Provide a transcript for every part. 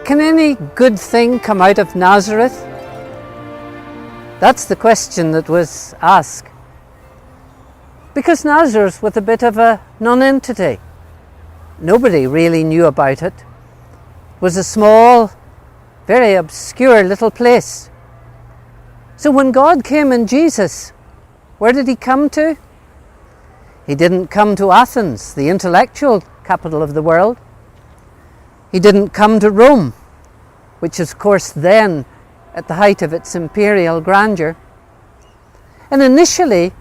Can any good thing come out of Nazareth? That's the question that was asked. Because Nazareth was a bit of a non-entity. Nobody really knew about it. It was a small, very obscure little place. So when God came in Jesus, where did he come to? He didn't come to Athens, the intellectual capital of the world. He didn't come to Rome, which is, of course, then at the height of its imperial grandeur. And initially,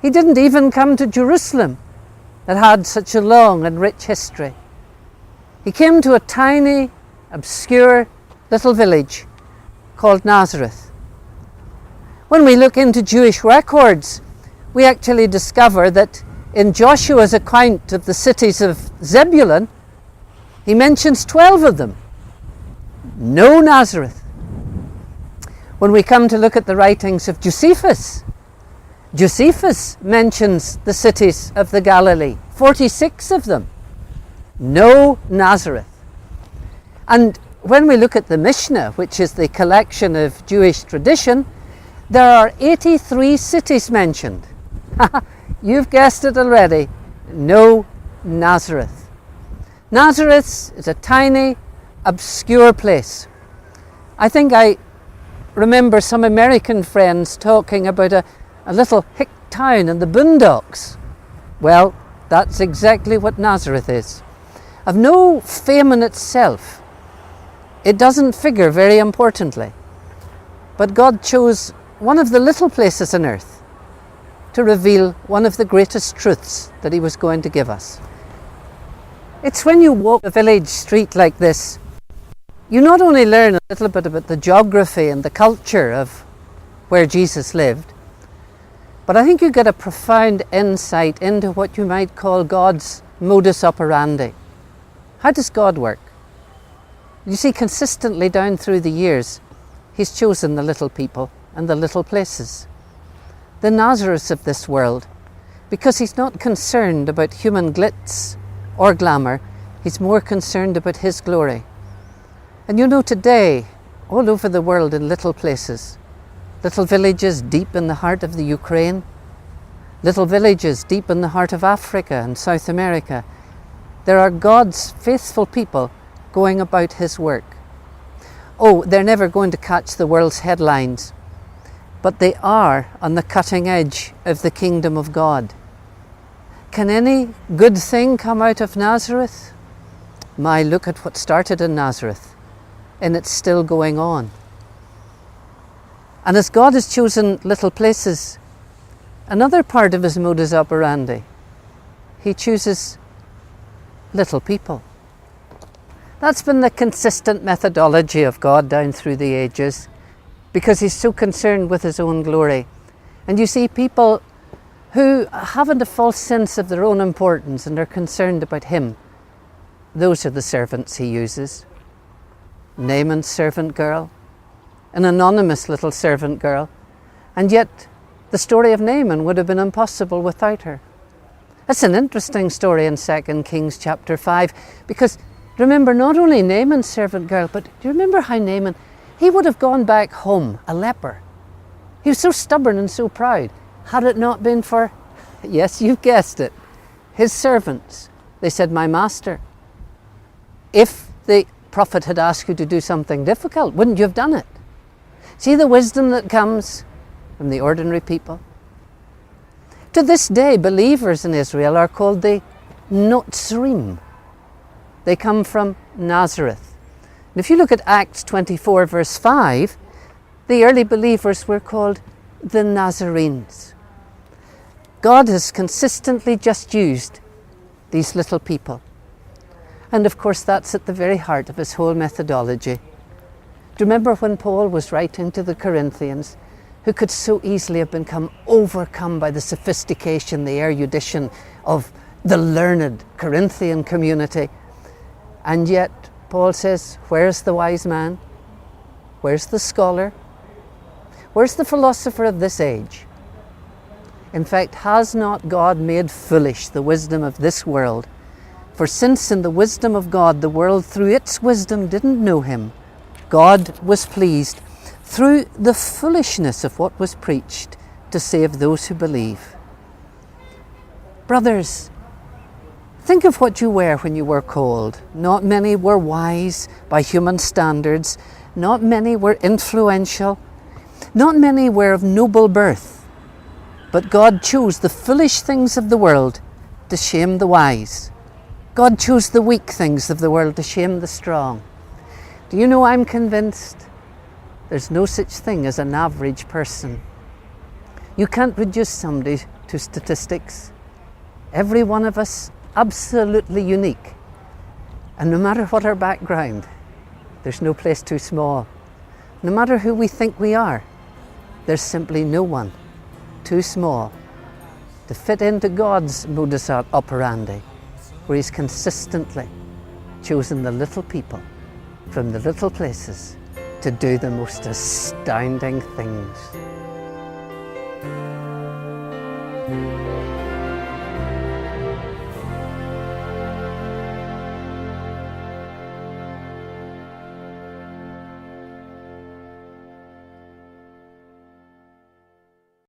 he didn't even come to Jerusalem, that had such a long and rich history. He came to a tiny, obscure little village called Nazareth. When we look into Jewish records, we actually discover that in Joshua's account of the cities of Zebulun, he mentions 12 of them. No Nazareth. When we come to look at the writings of Josephus, Josephus mentions the cities of the Galilee, 46 of them. No Nazareth. And when we look at the Mishnah, which is the collection of Jewish tradition, there are 83 cities mentioned. You've guessed it already. No Nazareth. Nazareth is a tiny, obscure place. I think I remember some American friends talking about a little hick town in the boondocks. Well, that's exactly what Nazareth is. Of no fame in itself. It doesn't figure very importantly. But God chose one of the little places on earth to reveal one of the greatest truths that he was going to give us. It's when you walk a village street like this, you not only learn a little bit about the geography and the culture of where Jesus lived, but I think you get a profound insight into what you might call God's modus operandi. How does God work? You see, consistently down through the years, he's chosen the little people and the little places, the Nazareths of this world, because he's not concerned about human glitz or glamour. He's more concerned about his glory. And you know, today, all over the world in little places, little villages deep in the heart of the Ukraine, little villages deep in the heart of Africa and South America, there are God's faithful people going about his work. Oh, they're never going to catch the world's headlines, but they are on the cutting edge of the kingdom of God. Can any good thing come out of Nazareth? My, look at what started in Nazareth, and it's still going on. And as God has chosen little places, another part of his modus operandi, he chooses little people. That's been the consistent methodology of God down through the ages, because he's so concerned with his own glory. And you see, people who haven't a false sense of their own importance and are concerned about him, those are the servants he uses. Naaman's servant girl, an anonymous little servant girl, and yet the story of Naaman would have been impossible without her. That's an interesting story in 2 Kings chapter 5, because remember, not only Naaman's servant girl, but do you remember how Naaman, he would have gone back home a leper. He was so stubborn and so proud. Had it not been for, yes, you've guessed it, his servants. They said, my master, if the prophet had asked you to do something difficult, wouldn't you have done it? See the wisdom that comes from the ordinary people. To this day, believers in Israel are called the Nazrim. They come from Nazareth. And if you look at Acts 24 verse 5, the early believers were called the Nazarenes. God has consistently just used these little people. And of course, that's at the very heart of his whole methodology. Do you remember when Paul was writing to the Corinthians, who could so easily have become overcome by the sophistication, the erudition of the learned Corinthian community? And yet, Paul says, where's the wise man? Where's the scholar? Where's the philosopher of this age? In fact, has not God made foolish the wisdom of this world For since in the wisdom of God the world through its wisdom didn't know him, God was pleased through the foolishness of what was preached to save those who believe. Brothers, think of what you were when you were called. Not many were wise by human standards. Not many were influential. Not many were of noble birth. But God chose the foolish things of the world to shame the wise. God chose the weak things of the world to shame the strong. Do you know, I'm convinced there's no such thing as an average person. You can't reduce somebody to statistics. Every one of us absolutely unique. And no matter what our background, there's no place too small. No matter who we think we are, there's simply no one too small to fit into God's modus operandi, where he's consistently chosen the little people from the little places to do the most astounding things.